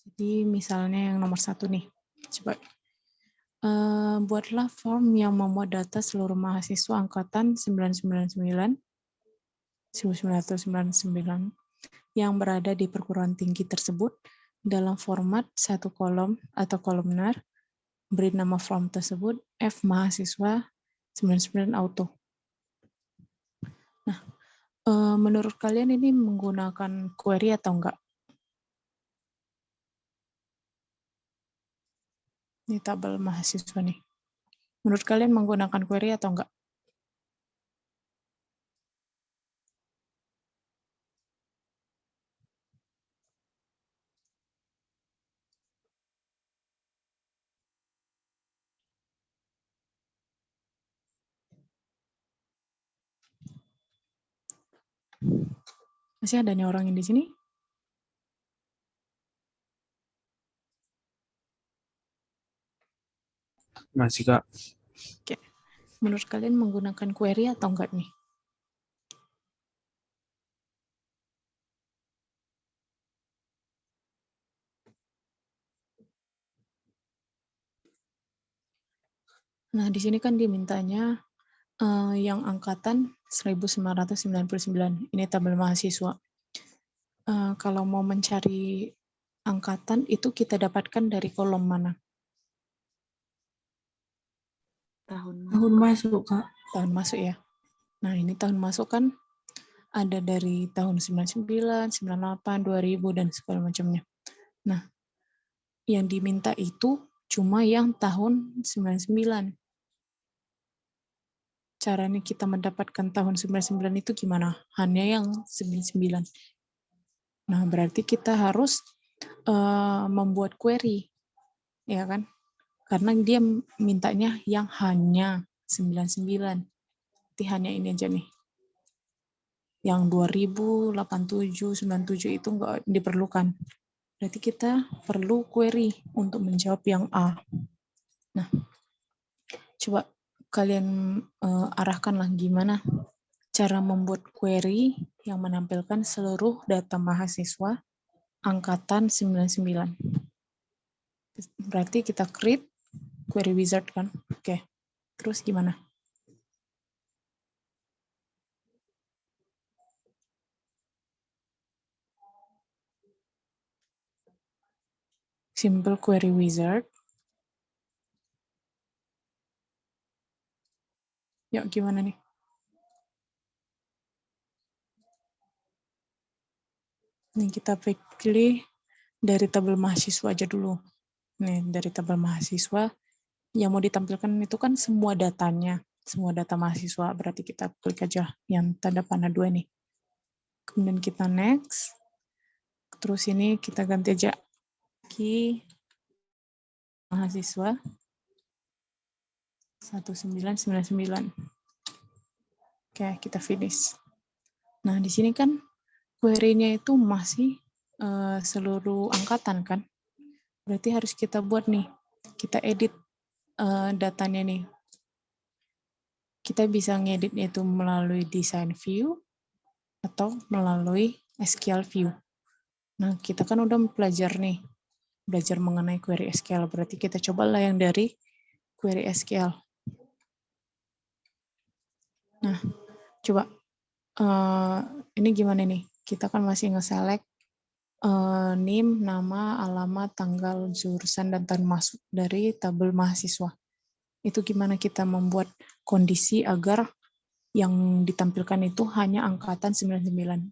Jadi misalnya yang nomor 1 nih, coba buatlah form yang memuat data seluruh mahasiswa angkatan 1999 yang berada di perguruan tinggi tersebut dalam format satu kolom atau kolomnar, beri nama form tersebut F mahasiswa 99 auto. Nah, menurut kalian ini menggunakan query atau enggak? Ini tabel mahasiswa nih. Menurut kalian menggunakan query atau enggak? Masih ada nih orang yang di sini? Masih, Kak. Oke. Menurut kalian menggunakan query atau enggak nih? Nah, di sini kan dimintanya yang angkatan 1999. Ini tabel mahasiswa. Kalau mau mencari angkatan, itu kita dapatkan dari kolom mana? Tahun masuk, Kak. Tahun masuk ya. Nah, ini tahun masuk kan ada dari tahun 99, 98, 2000, dan segala macamnya. Nah, yang diminta itu cuma yang tahun 99. Caranya kita mendapatkan tahun 99 itu gimana? Hanya yang 99. Nah, berarti kita harus membuat query, ya kan? Karena dia mintanya yang hanya 99. Berarti hanya ini aja nih. Yang 2000, 87, 97 itu nggak diperlukan. Berarti kita perlu query untuk menjawab yang A. Nah, coba kalian arahkanlah gimana cara membuat query yang menampilkan seluruh data mahasiswa angkatan 99. Berarti kita create query wizard kan? Oke. Terus gimana? Simple query wizard. Yuk, gimana nih? Nih, kita pilih dari tabel mahasiswa aja dulu. Nih, dari tabel mahasiswa, yang mau ditampilkan itu kan semua datanya, semua data mahasiswa. Berarti kita klik aja yang tanda panah 2 nih. Kemudian kita next. Terus ini kita ganti aja key mahasiswa 1999. Oke, kita finish. Nah, di sini kan query-nya itu masih seluruh angkatan kan. Berarti harus kita buat nih, kita edit datanya nih. Kita bisa ngedit itu melalui design view atau melalui SQL view. Nah, kita kan udah belajar mengenai query SQL. Berarti kita cobalah yang dari query SQL. Nah, coba ini gimana nih? Kita kan masih nge-select name, nama, alamat, tanggal, jurusan, dan tahun masuk dari tabel mahasiswa. Itu gimana kita membuat kondisi agar yang ditampilkan itu hanya angkatan 99.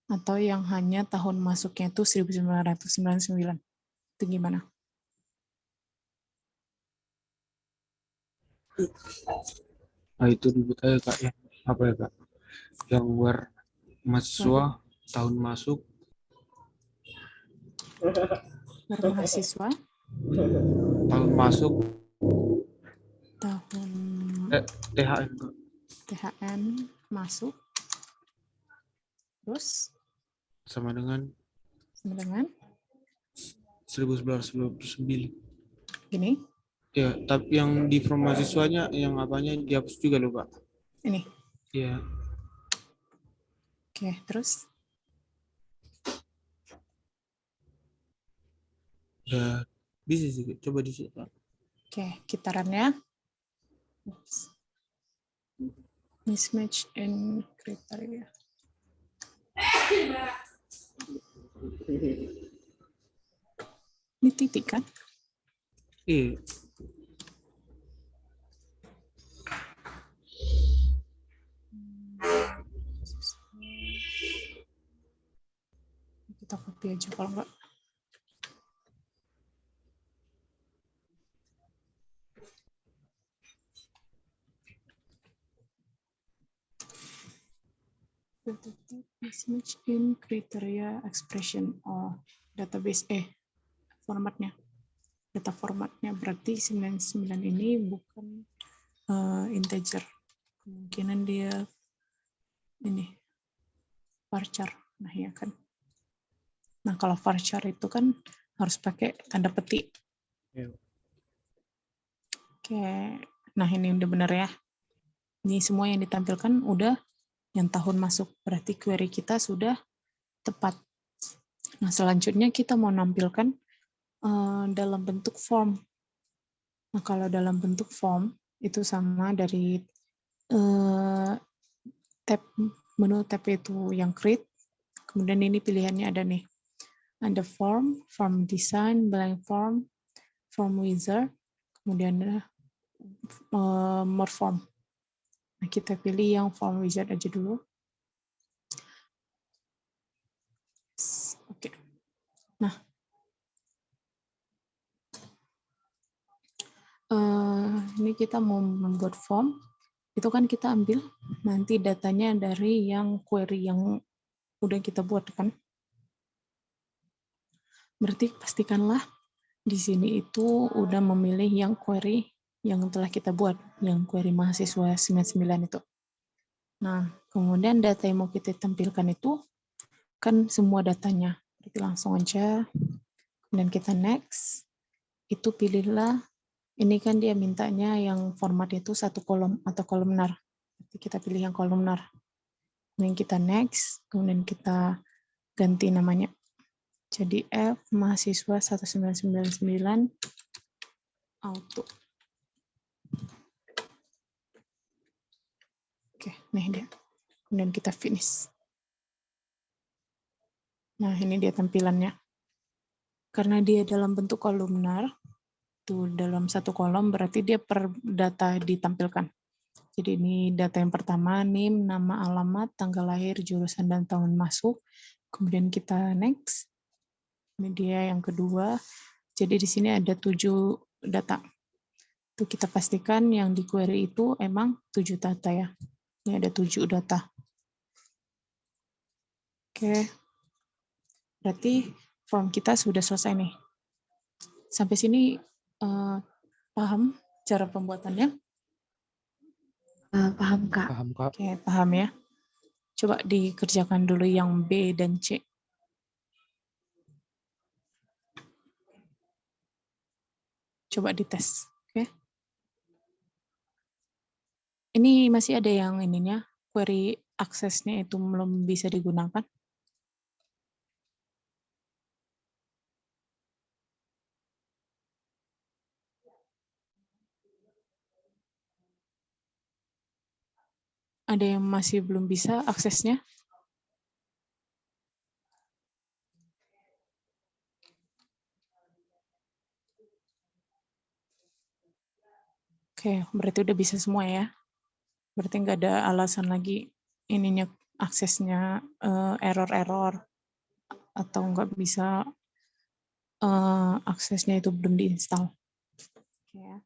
Atau yang hanya tahun masuknya itu 1999. Itu gimana? Nah, itu ribut aja, Kak. Ya. Apa ya, Kak? Yang luar mahasiswa, tahun masuk, Mahasiswa, tahun masuk, tahun THN, Kak. THN masuk, terus Sama dengan 1999. gini, Ya, tapi yang di form mahasiswanya, yang apanya dihapus juga loh, Kak. ini. Iya. Oke, terus Udah bisa sih, coba di situ. oke, kita run ya. Mismatch in criteria. Ini titik kan? Iya. Kita copy aja kalau enggak. Mismatch in criteria expression database formatnya. Data formatnya berarti 99 ini bukan integer. Kemungkinan dia ini varchar. Nah ya kan. Nah kalau varchar itu kan harus pakai tanda petik. Iya. Oke. Nah ini udah benar ya. Ini semua yang ditampilkan udah yang tahun masuk. Berarti query kita sudah tepat. Nah selanjutnya kita mau nampilkan dalam bentuk form. Nah kalau dalam bentuk form itu sama dari tab menu tab itu yang create. Kemudian ini pilihannya ada nih. Ada form, form design, blank form, form wizard, kemudian ada more form. Nah, kita pilih yang form wizard aja dulu. Oke. Nah, ini kita mau membuat form. Itu kan kita ambil nanti datanya dari yang query yang udah kita buat kan. Berarti pastikanlah di sini itu udah memilih yang query yang telah kita buat, yang query mahasiswa 99 itu. Nah, kemudian data yang mau kita tampilkan itu kan semua datanya. Berarti langsung aja, kemudian kita next, itu pilihlah, ini kan dia mintanya yang format itu satu kolom atau kolumnar. Berarti kita pilih yang kolumnar. Kemudian kita next, kemudian kita ganti namanya. Jadi F mahasiswa 1999 auto. Oke, nih dia. Kemudian kita finish. Nah, ini dia tampilannya. Karena dia dalam bentuk kolumnar, tuh dalam satu kolom berarti dia per data ditampilkan. Jadi ini data yang pertama, NIM, nama, alamat, tanggal lahir, jurusan, dan tahun masuk. Kemudian kita next. Ini dia yang kedua. Jadi di sini ada 7 data. Itu kita pastikan yang di query itu emang 7 data ya. Ini ada 7 data. Oke. Berarti form kita sudah selesai nih. Sampai sini paham cara pembuatannya? Paham, Kak. Paham, Kak. Oke, paham ya. Coba dikerjakan dulu yang B dan C. Coba dites. Oke. Ini masih ada yang ininya, query aksesnya itu belum bisa digunakan. Ada yang masih belum bisa aksesnya. Oke, berarti udah bisa semua ya. Berarti nggak ada alasan lagi ininya aksesnya error-error atau nggak bisa aksesnya itu belum diinstal. Oke ya.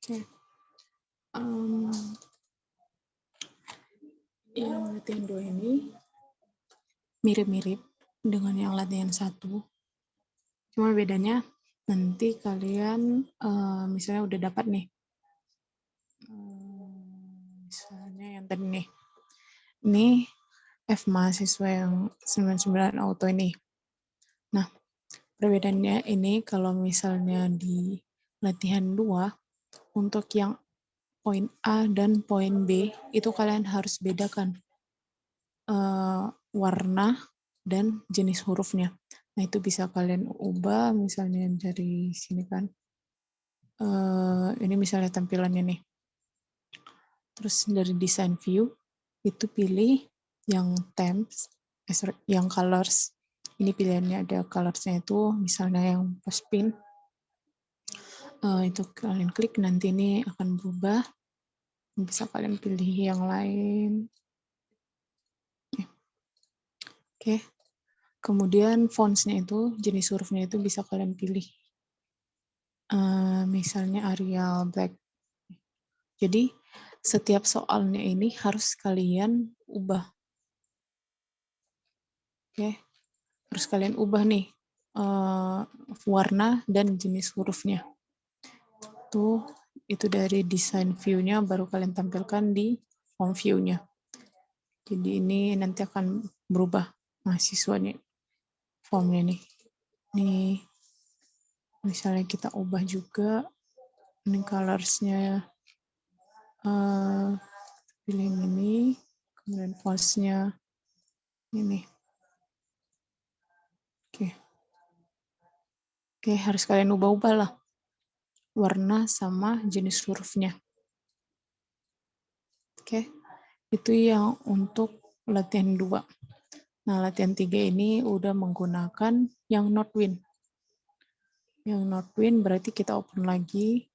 Oke. Yang latihan 2 ini mirip-mirip dengan yang latihan 1. Cuma bedanya nanti kalian misalnya udah dapat nih. Misalnya yang tadi nih. Ini F mahasiswa yang 99 auto ini. Nah, perbedaannya ini kalau misalnya di latihan 2, untuk yang poin A dan poin B, itu kalian harus bedakan warna dan jenis hurufnya. Nah, itu bisa kalian ubah misalnya dari sini kan. Ini misalnya tampilannya nih. Terus dari design view, itu pilih yang themes, yang colors. Ini pilihannya ada colorsnya itu, misalnya yang post pin. Itu kalian klik, nanti ini akan berubah. Bisa kalian pilih yang lain. Oke. Kemudian fonts-nya itu, jenis hurufnya itu bisa kalian pilih. Misalnya Arial Black. Jadi, setiap soalnya ini harus kalian ubah. Oke. Harus kalian ubah nih, warna dan jenis hurufnya. Itu dari design view-nya baru kalian tampilkan di form view-nya. Jadi ini nanti akan berubah mahasiswanya, formnya nih. Nih, misalnya kita ubah juga, ini colors-nya, pilih ini, kemudian fonts-nya ini. Oke, harus kalian ubah-ubah lah warna sama jenis hurufnya. Oke, itu yang untuk latihan 2. Nah, latihan 3 ini udah menggunakan yang Notewin. Yang Notewin berarti kita open lagi.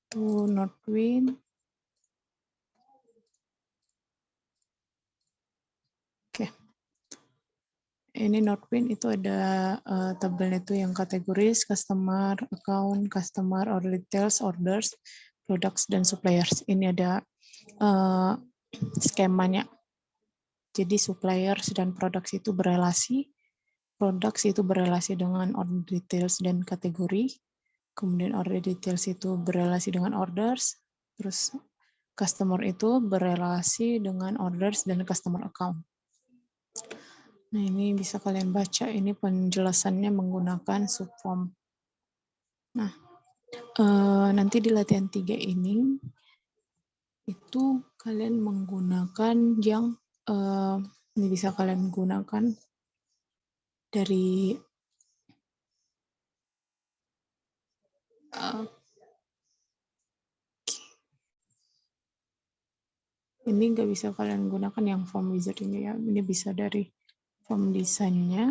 Tuh, Notewin. Oke. Ini Notewin itu ada tabelnya itu yang kategoris, customer, account, customer, order details, orders, products, dan suppliers. Ini ada skemanya. Jadi suppliers dan products itu berelasi. Products itu berelasi dengan order details dan kategori. Kemudian order details itu berelasi dengan orders. Terus customer itu berelasi dengan orders dan customer account. Nah, ini bisa kalian baca. Ini penjelasannya menggunakan subform. Nah, nanti di latihan 3 ini, itu kalian menggunakan yang ini bisa kalian gunakan dari ini nggak bisa kalian gunakan yang form wizard ini ya. Ini bisa dari form desainnya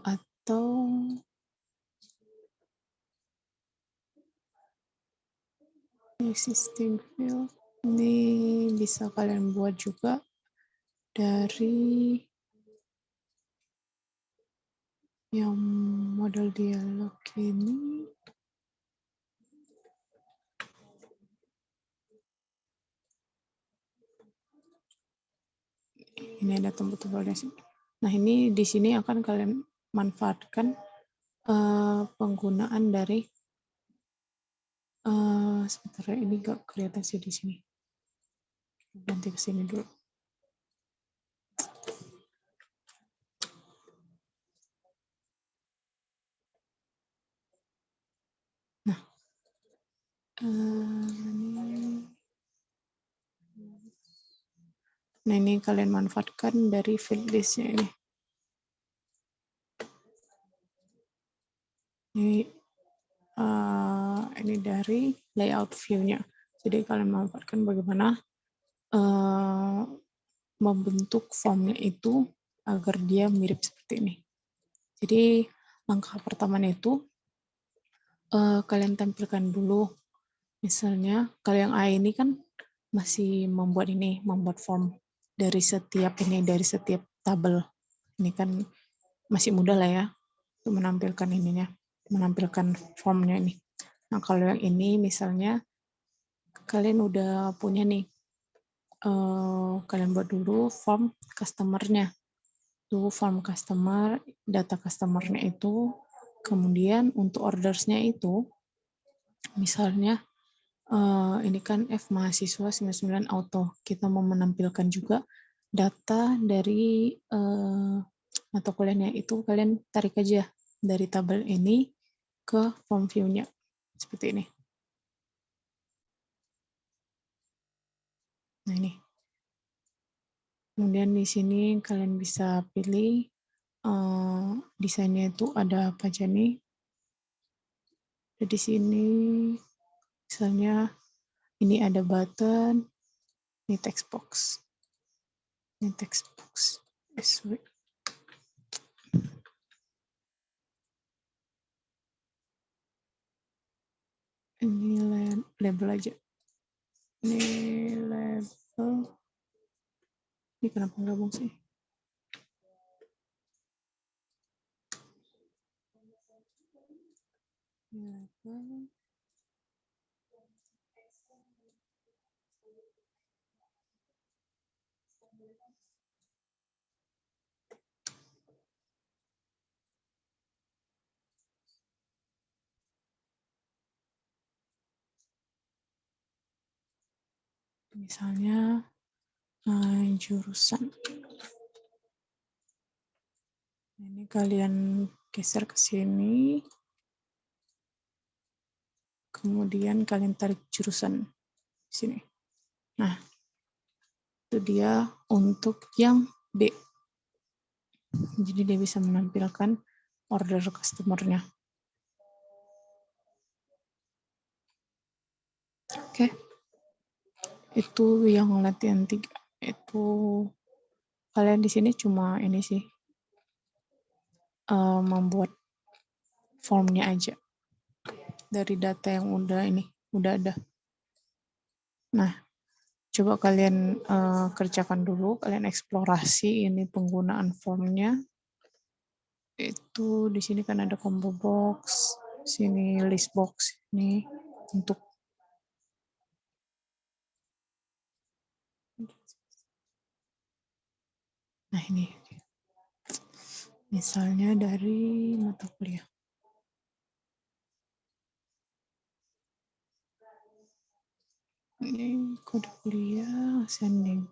atau existing field. Ini bisa kalian buat juga dari yang model dialog ini. Ini ada tombol-tombolnya sih. Nah, ini di sini akan kalian manfaatkan penggunaan dari sebentar, ini nggak kelihatan sih di sini. Ganti ke sini dulu. Nah, ini kalian manfaatkan dari field list-nya ini. Ini dari layout view-nya. Jadi kalian manfaatkan bagaimana membentuk formnya itu agar dia mirip seperti ini. Jadi langkah pertamanya itu kalian tampilkan dulu. Misalnya kalau yang A ini kan masih membuat form dari setiap tabel. Ini kan masih mudah lah ya untuk menampilkan ininya. menampilkan formnya ini. Nah, kalau yang ini misalnya kalian udah punya nih, kalian buat dulu form customer-nya. Tuh form customer, data customer-nya itu, kemudian untuk orders-nya itu, misalnya ini kan F mahasiswa 99 auto. Kita mau menampilkan juga data dari mata kuliahnya itu, kalian tarik aja dari tabel ini ke form view-nya. Seperti ini. Nah ini. Kemudian di sini kalian bisa pilih desainnya itu ada apa aja nih. Di sini misalnya ini ada button, ini text box. Ini text box. Ini label aja. Ini label. Ini kenapa gabung sih? Label. Misalnya jurusan. Ini kalian geser ke sini. Kemudian kalian tarik jurusan sini. Nah, itu dia untuk yang B. Jadi dia bisa menampilkan order customer-nya. Oke. Itu yang latihan 3. Itu kalian di sini cuma ini sih. Membuat formnya aja. Dari data yang udah ada. Nah, coba kalian kerjakan dulu, kalian eksplorasi ini penggunaan formnya. Itu di sini kan ada combo box, sini list box ini untuk nah ini misalnya dari mata kuliah. Ini kode kuliah ascending.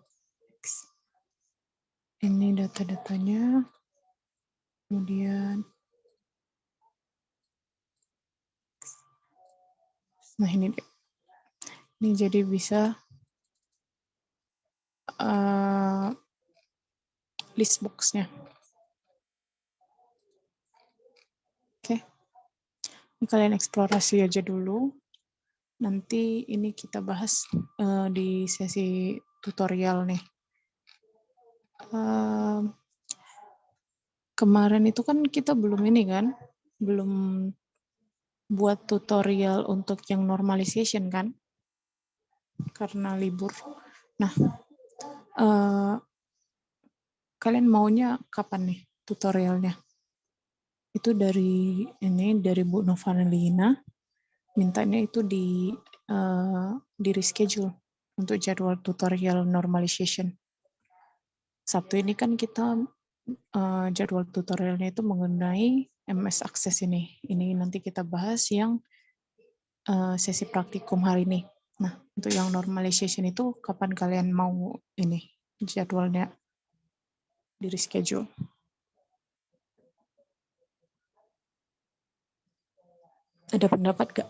Ini data-datanya. Kemudian nah ini deh. Ini jadi bisa list box-nya. Oke. Ini kalian eksplorasi aja dulu. Nanti ini kita bahas di sesi tutorial nih. Kemarin itu kan kita belum buat tutorial untuk yang normalization kan, karena libur. Nah, kalian maunya kapan nih tutorialnya? Itu dari Bu Novanelina, mintanya itu di reschedule untuk jadwal tutorial normalization. Sabtu ini kan kita jadwal tutorialnya itu mengenai MS Access ini. Ini nanti kita bahas yang sesi praktikum hari ini. Nah, untuk yang normalization itu kapan kalian mau ini jadwalnya di reschedule? Ada pendapat gak?